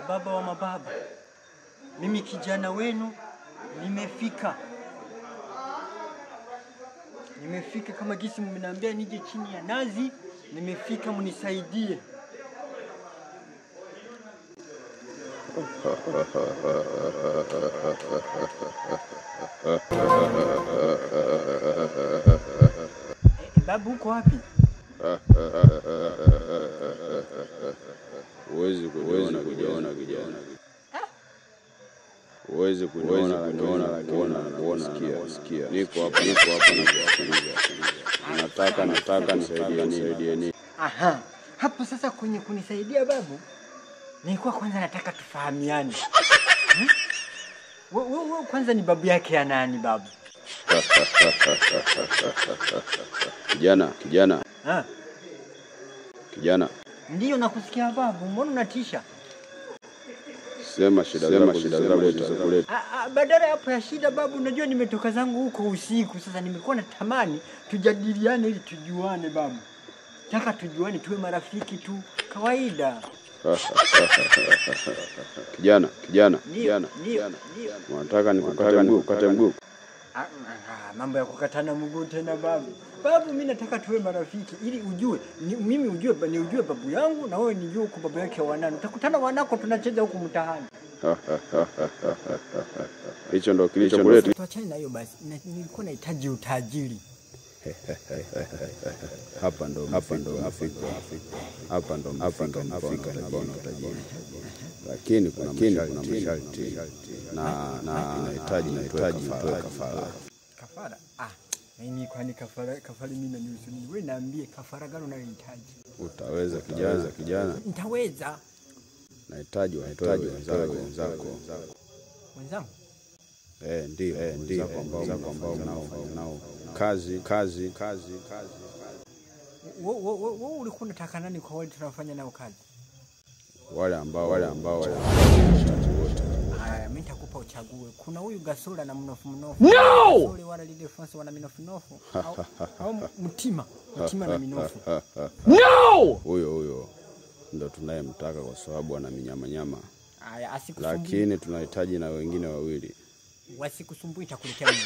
Baba wa mababa, mimi kijana wenu nimefika. Nimefika kama gisi mmeniambia nije chini ya nazi, nimefika mnisaidie. Babu uko wapi? Huwezi kuona kijana. Huwezi kuona sikia. Niko hapa na nataka nisaidie nini? Aha. Hapo sasa kwenye kunisaidia babu, nilikuwa kwanza nataka tufahamiane. Wewe kwanza ni babu yake ya nani babu? Kijana. Kijana. Ndiyo nakusikia babu, mbona unatisha? Sema shida zako. Badala hapo ya shida babu, unajua nimetoka zangu huko usiku, sasa nimekuwa natamani tujadiliane ili tujuane babu. Nataka tujuane, tuwe marafiki tu kawaida. Kijana. Ndio. Unataka nikukate mguu? Mambo ya kukatana mguu tena babu. Babu mimi nataka tuwe marafiki ili ujue, mimi ujue babu yangu na wewe nijue uko babu yake wanani. Utakutana wanako tunacheza huko mtaani. Hicho ndo kilichokuleta. Tuachane na hiyo basi. Nilikuwa nahitaji utajiri. Hapa ndo Afrika. Hapa ndo Afrika na utajiri. Lakini kuna masharti na inahitaji kafara. Kafara? Mimi kwani kafara mimi na nihusu nini? Wewe niambie kafara gani unayohitaji? Utaweza kijana? Nitaweza. Nahitaji wenzako. Wenzangu? Ndio ambao nao kazi. Wewe ulikuwa unataka nani kwa wale tunafanya nao kazi? Wale ambao Mimi nitakupa uchague. Kuna huyu Gasola na Mnofu. No! Wale wala Lide France wana Mnofu. Au Mtima na Minofu. No! Huyo ndo tunayemtaka kwa sababu ana minyama. Asikusumbue. Lakini tunahitaji na wengine wawili. Wasikusumbue itakuletea mimi.